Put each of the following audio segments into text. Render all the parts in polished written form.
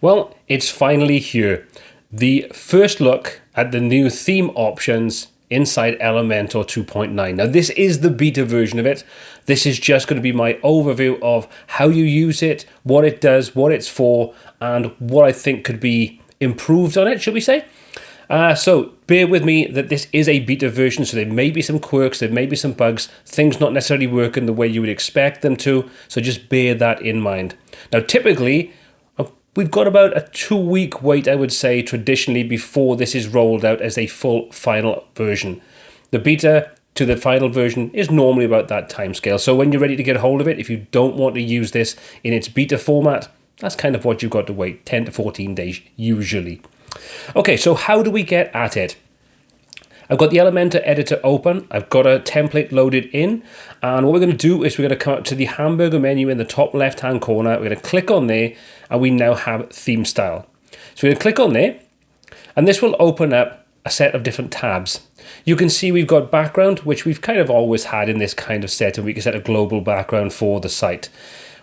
Well, it's finally here. The first look at the new theme options inside Elementor 2.9. Now, this is the beta version of it. This is just going to be my overview of how you use it, what it does, what it's for, and what I think could be improved on it, should we say. So bear with me that this is a beta version, so there may be some quirks, there may be some bugs, things not necessarily working the way you would expect them to, so just bear that in mind. Now, typically, we've got about a 2-week wait, I would say, traditionally, before this is rolled out as a full final version. The beta to the final version is normally about that timescale. So when you're ready to get hold of it, if you don't want to use this in its beta format, that's kind of what you've got to wait, 10 to 14 days usually. Okay, so how do we get at it? I've got the Elementor editor open, I've got a template loaded in, and what we're going to do is we're going to come up to the hamburger menu in the top left hand corner, we're going to click on there, and we now have theme style. So we're going to click on there, and this will open up a set of different tabs. You can see we've got background, which we've kind of always had in this kind of setting. We can set a global background for the site.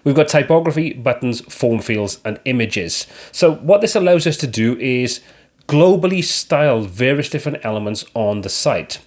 We've got typography, buttons, form fields, and images. So what this allows us to do is globally style various different elements on the site.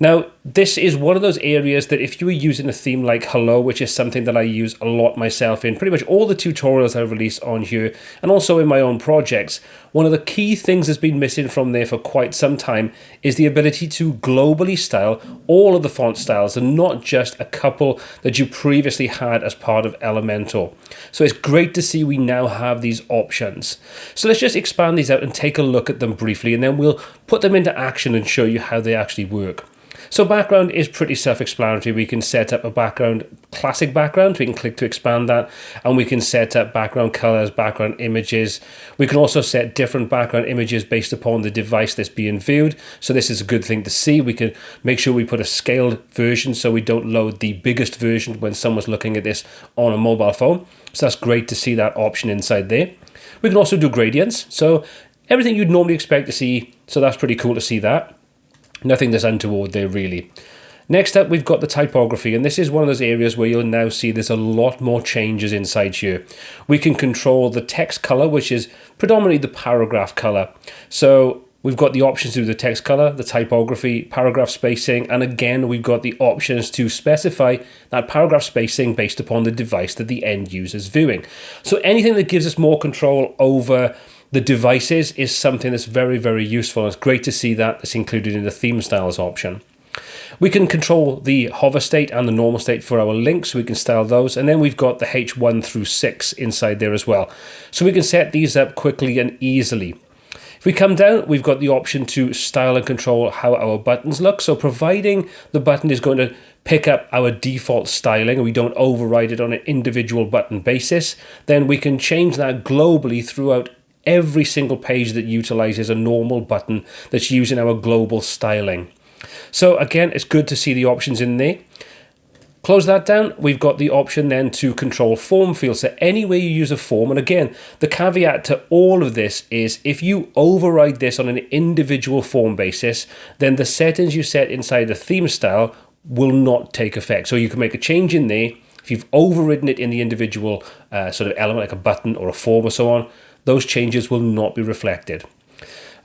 Now, this is one of those areas that if you were using a theme like Hello, which is something that I use a lot myself in pretty much all the tutorials I release on here, and also in my own projects, one of the key things that's been missing from there for quite some time is the ability to globally style all of the font styles and not just a couple that you previously had as part of Elementor. So it's great to see we now have these options. So let's just expand these out and take a look at them briefly, and then we'll put them into action and show you how they actually work. So background is pretty self-explanatory. We can set up a background, classic background. We can click to expand that, and we can set up background colors, background images. We can also set different background images based upon the device that's being viewed. So this is a good thing to see. We can make sure we put a scaled version so we don't load the biggest version when someone's looking at this on a mobile phone. So that's great to see that option inside there. We can also do gradients. So everything you'd normally expect to see. So that's pretty cool to see that. Nothing that's untoward there, really. Next up, we've got the typography, and this is one of those areas where you'll now see there's a lot more changes inside here. We can control the text color, which is predominantly the paragraph color. So we've got the options to do the text color, the typography, paragraph spacing, and again, we've got the options to specify that paragraph spacing based upon the device that the end user's viewing. So anything that gives us more control over the devices is something that's very, very useful. It's great to see that it's included in the theme styles option. We can control the hover state and the normal state for our links, so we can style those. And then we've got the H1 through 6 inside there as well. So we can set these up quickly and easily. If we come down, we've got the option to style and control how our buttons look. So providing the button is going to pick up our default styling and we don't override it on an individual button basis, then we can change that globally throughout every single page that utilizes a normal button that's using our global styling. So again, it's good to see the options in there. Close that down. We've got the option then to control form fields. So any way you use a form, and again, the caveat to all of this is if you override this on an individual form basis, then the settings you set inside the theme style will not take effect. So you can make a change in there. If you've overridden it in the individual sort of element like a button or a form or so on, those changes will not be reflected.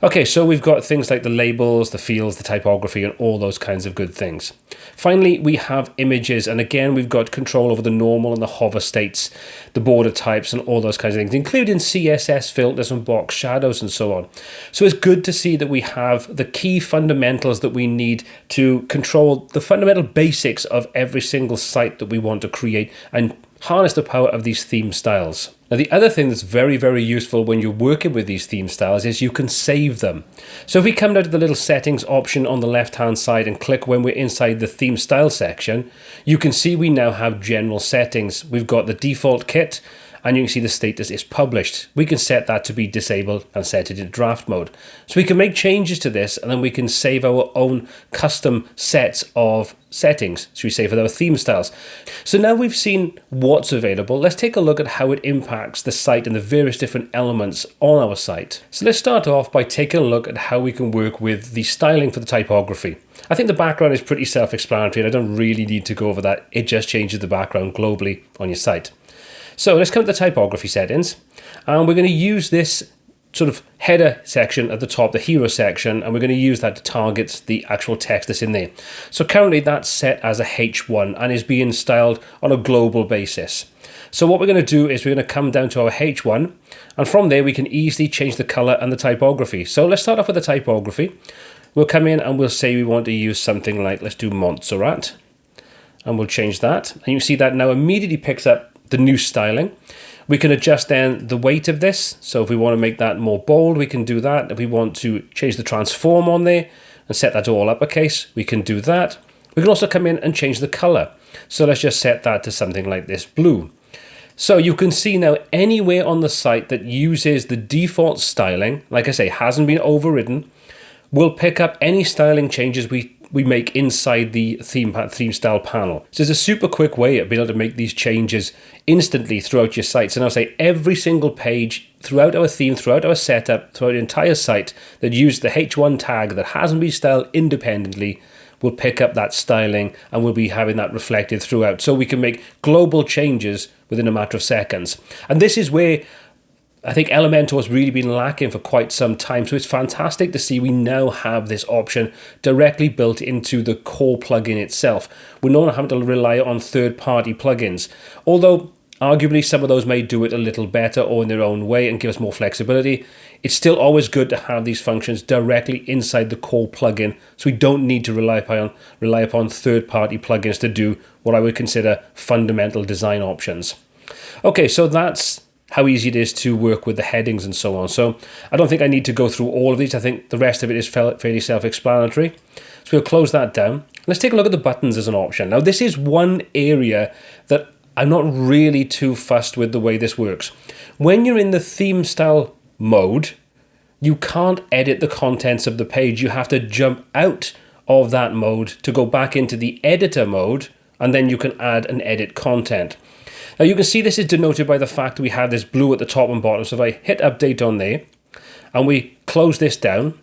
Okay, so we've got things like the labels, the fields, the typography, and all those kinds of good things. Finally, we have images, and again, we've got control over the normal and the hover states, the border types, and all those kinds of things, including CSS filters and box shadows and so on. So it's good to see that we have the key fundamentals that we need to control the fundamental basics of every single site that we want to create and harness the power of these theme styles. Now, the other thing that's very, very useful when you're working with these theme styles is you can save them. So if we come down to the little settings option on the left-hand side and click when we're inside the theme style section, you can see we now have general settings. We've got the default kit, and you can see the status is published. We can set that to be disabled and set it in draft mode. So we can make changes to this, and then we can save our own custom sets of settings. So we save for our theme styles. So now we've seen what's available. Let's take a look at how it impacts the site and the various different elements on our site. So let's start off by taking a look at how we can work with the styling for the typography. I think the background is pretty self-explanatory, and I don't really need to go over that. It just changes the background globally on your site. So let's come to the typography settings, and we're going to use this sort of header section at the top, the hero section, and we're going to use that to target the actual text that's in there. So currently that's set as a H1 and is being styled on a global basis. So what we're going to do is we're going to come down to our H1, and from there we can easily change the color and the typography. So let's start off with the typography. We'll come in and we'll say we want to use something like, let's do Montserrat, and we'll change that. And you see that now immediately picks up the new styling. We can adjust then the weight of this. So if we want to make that more bold, we can do that. If we want to change the transform on there and set that to all uppercase, we can do that. We can also come in and change the color. So let's just set that to something like this blue. So you can see now anywhere on the site that uses the default styling, like I say, hasn't been overridden, we'll pick up any styling changes we make inside the theme style panel. So it's a super quick way of being able to make these changes instantly throughout your site. So now say every single page throughout our theme, throughout our setup, throughout the entire site that uses the H1 tag that hasn't been styled independently will pick up that styling, and we'll be having that reflected throughout. So we can make global changes within a matter of seconds. And this is where I think Elementor has really been lacking for quite some time. So it's fantastic to see we now have this option directly built into the core plugin itself. We're not having to rely on third-party plugins. Although arguably some of those may do it a little better or in their own way and give us more flexibility, it's still always good to have these functions directly inside the core plugin, so we don't need to rely upon third-party plugins to do what I would consider fundamental design options. Okay, so that's how easy it is to work with the headings and so on. So I don't think I need to go through all of these. I think the rest of it is fairly self-explanatory. So we'll close that down. Let's take a look at the buttons as an option. Now this is one area that I'm not really too fussed with the way this works. When you're in the theme style mode, you can't edit the contents of the page. You have to jump out of that mode to go back into the editor mode, and then you can add and edit content. Now you can see this is denoted by the fact that we have this blue at the top and bottom. So if I hit update on there and we close this down,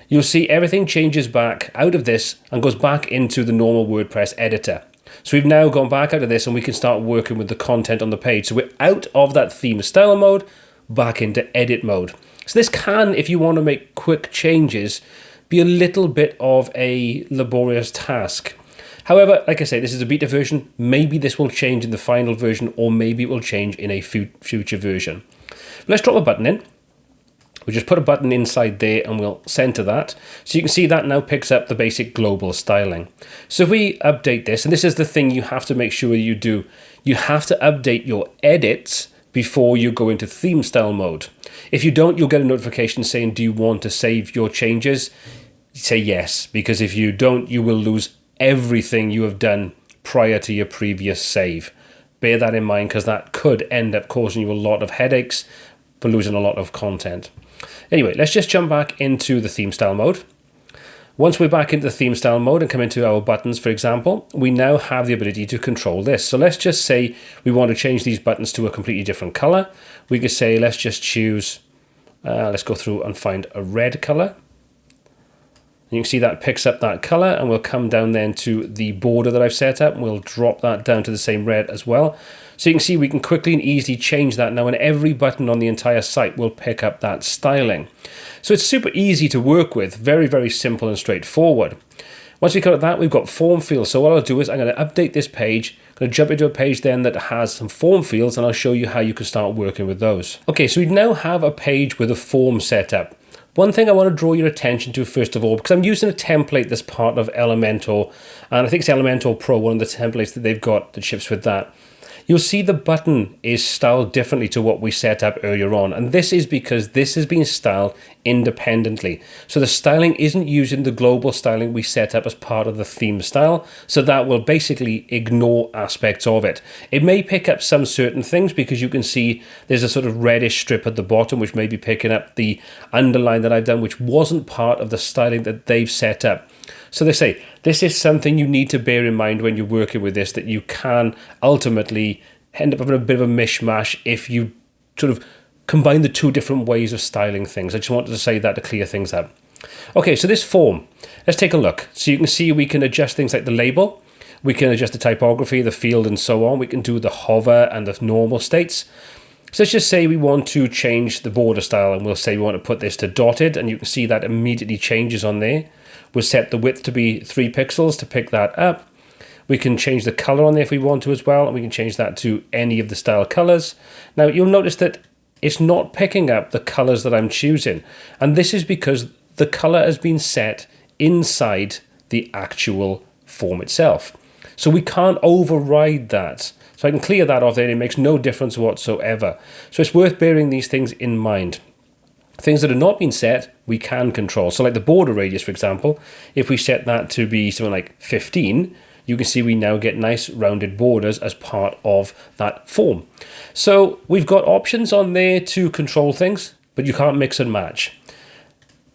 you'll see everything changes back out of this and goes back into the normal WordPress editor. So we've now gone back out of this and we can start working with the content on the page. So we're out of that theme style mode, back into edit mode. So this can, if you want to make quick changes, be a little bit of a laborious task. However, like I say, this is a beta version. Maybe this will change in the final version, or maybe it will change in a future version. Let's drop a button in. We'll just put a button inside there and we'll center that. So you can see that now picks up the basic global styling. So if we update this, and this is the thing you have to make sure you do, you have to update your edits before you go into theme style mode. If you don't, you'll get a notification saying, do you want to save your changes? Say yes, because if you don't, you will lose everything you have done prior to your previous save. Bear that in mind, because that could end up causing you a lot of headaches for losing a lot of content. Anyway, let's just jump back into the theme style mode. Once we're back into the theme style mode and come into our buttons, for example, we now have the ability to control this. So let's just say we want to change these buttons to a completely different color. We could say, let's just choose, let's go through and find a red color. You can see that picks up that color, and we'll come down then to the border that I've set up, and we'll drop that down to the same red as well. So you can see we can quickly and easily change that now, and every button on the entire site will pick up that styling. So it's super easy to work with, very, very simple and straightforward. Once we got that, we've got form fields. So what I'll do is I'm going to update this page. I'm going to jump into a page then that has some form fields, and I'll show you how you can start working with those. Okay, so we now have a page with a form set up. One thing I want to draw your attention to first of all, because I'm using a template that's part of Elementor, and I think it's Elementor Pro, one of the templates that they've got that ships with that. You'll see the button is styled differently to what we set up earlier on, and this is because this has been styled independently. So the styling isn't using the global styling we set up as part of the theme style, so that will basically ignore aspects of it. It may pick up some certain things because you can see there's a sort of reddish strip at the bottom which may be picking up the underline that I've done, which wasn't part of the styling that they've set up. So they say this is something you need to bear in mind when you're working with this, that you can ultimately end up having a bit of a mishmash if you sort of combine the two different ways of styling things. I just wanted to say that to clear things up. Okay, so this form, let's take a look. So you can see we can adjust things like the label. We can adjust the typography, the field, and so on. We can do the hover and the normal states. So let's just say we want to change the border style, and we'll say we want to put this to dotted, and you can see that immediately changes on there. We'll set the width to be 3 pixels to pick that up. We can change the color on there if we want to as well, and we can change that to any of the style colors. Now you'll notice that it's not picking up the colors that I'm choosing, and this is because the color has been set inside the actual form itself. So we can't override that. So I can clear that off there, and it makes no difference whatsoever. So it's worth bearing these things in mind. Things that are not been set, we can control. So like the border radius, for example, if we set that to be something like 15, you can see we now get nice rounded borders as part of that form. So we've got options on there to control things, but you can't mix and match.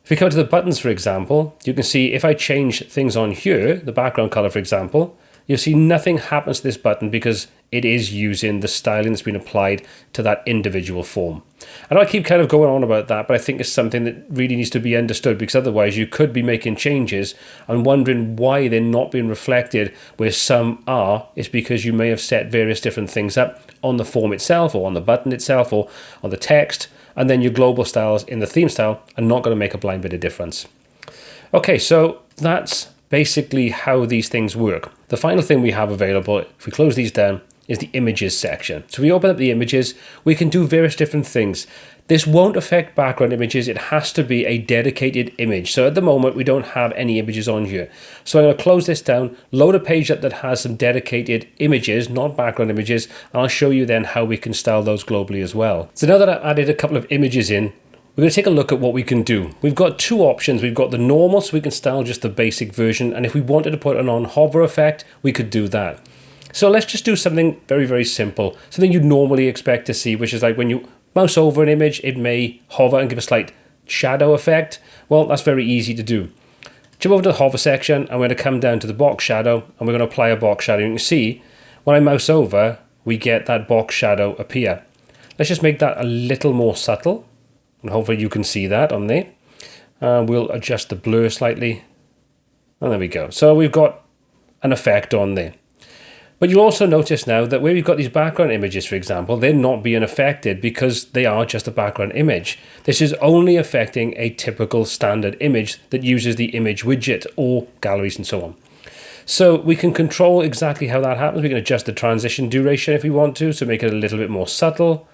If we come to the buttons, for example, you can see if I change things on here, the background color, for example, you'll see nothing happens to this button because it is using the styling that's been applied to that individual form. I know I keep kind of going on about that, but I think it's something that really needs to be understood, because otherwise you could be making changes and wondering why they're not being reflected where some are. It's because you may have set various different things up on the form itself, or on the button itself, or on the text, and then your global styles in the theme style are not going to make a blind bit of difference. Okay, so that's basically how these things work. The final thing we have available, if we close these down, is the images section. So we open up the images, we can do various different things. This won't affect background images, it has to be a dedicated image. So at the moment we don't have any images on here. So I'm going to close this down, load a page up that has some dedicated images, not background images, and I'll show you then how we can style those globally as well. So now that I've added a couple of images in, we're going to take a look at what we can do. We've got two options. We've got the normal, so we can style just the basic version, and if we wanted to put an on hover effect, we could do that. So let's just do something very, very simple, something you'd normally expect to see, which is like when you mouse over an image, it may hover and give a slight shadow effect. Well, that's very easy to do. Jump over to the hover section, and we're going to come down to the box shadow, and we're going to apply a box shadow. You can see when I mouse over, we get that box shadow appear. Let's just make that a little more subtle, and hopefully you can see that on there. We'll adjust the blur slightly, and there we go. So we've got an effect on there. But you'll also notice now that where we've got these background images, for example, they're not being affected because they are just a background image. This is only affecting a typical standard image that uses the image widget or galleries and so on. So we can control exactly how that happens. We can adjust the transition duration if we want to make it a little bit more subtle.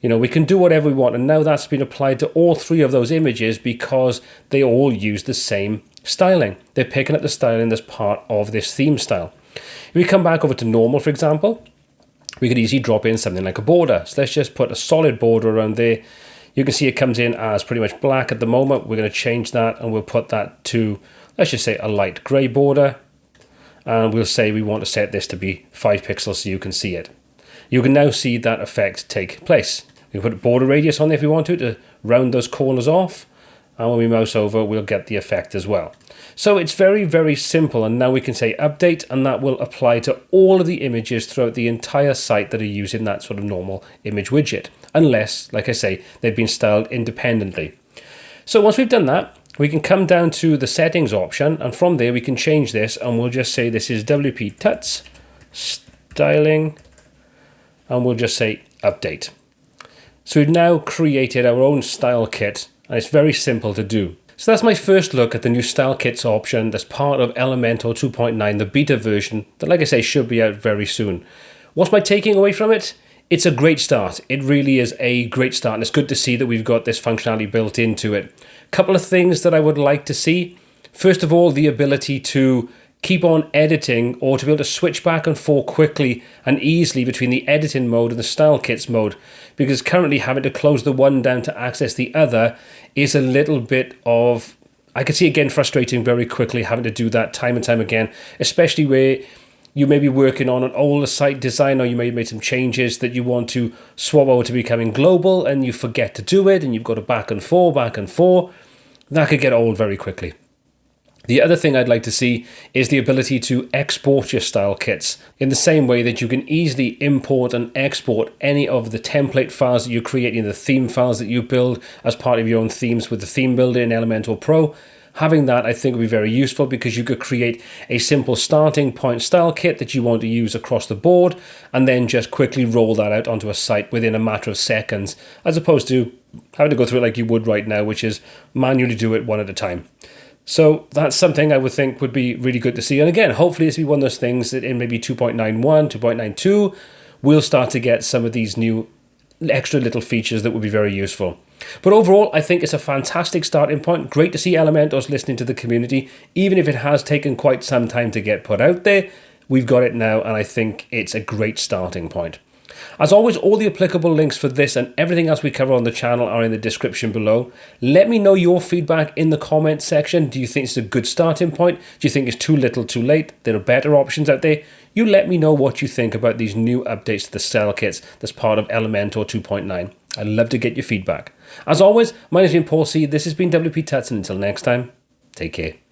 You know, we can do whatever we want, and now that's been applied to all three of those images because they all use the same styling. They're picking up the styling that's part of this theme style. If we come back over to normal, for example, we could easily drop in something like a border. So let's just put a solid border around there. You can see it comes in as pretty much black at the moment. We're going to change that, and we'll put that to, let's just say, a light grey border. And we'll say we want to set this to be 5 pixels so you can see it. You can now see that effect take place. We can put a border radius on there if we want to round those corners off. And when we mouse over, we'll get the effect as well. So it's very, very simple. And now we can say update, and that will apply to all of the images throughout the entire site that are using that sort of normal image widget. Unless, like I say, they've been styled independently. So once we've done that, we can come down to the settings option. And from there, we can change this. And we'll just say this is WP Tuts styling. And we'll just say update. So we've now created our own style kit, and it's very simple to do. So that's my first look at the new style kits option that's part of Elementor 2.9, the beta version that, like I say, should be out very soon. What's my taking away from it? It's a great start. It really is a great start, and it's good to see that we've got this functionality built into it. A couple of things that I would like to see. First of all, the ability to keep on editing, or to be able to switch back and forth quickly and easily between the editing mode and the style kits mode, because currently having to close the one down to access the other is a little bit of, I can see it getting frustrating very quickly having to do that time and time again, especially where you may be working on an older site design, or you may have made some changes that you want to swap over to becoming global and you forget to do it and you've got to back and forth. That could get old very quickly. The other thing I'd like to see is the ability to export your style kits in the same way that you can easily import and export any of the template files that you create in the theme files that you build as part of your own themes with the theme builder in Elementor Pro. having that I think would be very useful, because you could create a simple starting point style kit that you want to use across the board and then just quickly roll that out onto a site within a matter of seconds, as opposed to having to go through it like you would right now, which is manually do it one at a time. So that's something I would think would be really good to see. And again, hopefully this will be one of those things that in maybe 2.91, 2.92, we'll start to get some of these new extra little features that would be very useful. But overall, I think it's a fantastic starting point. Great to see Elementor's listening to the community, even if it has taken quite some time to get put out there. We've got it now, and I think it's a great starting point. As always, all the applicable links for this and everything else we cover on the channel are in the description below. Let me know your feedback in the comments section. Do you think it's a good starting point? Do you think it's too little too late? There are better options out there. You let me know what you think about these new updates to the cell kits that's part of Elementor 2.9. I'd love to get your feedback. As always, my name's been Paul C. This has been WP Tuts, and until next time, take care.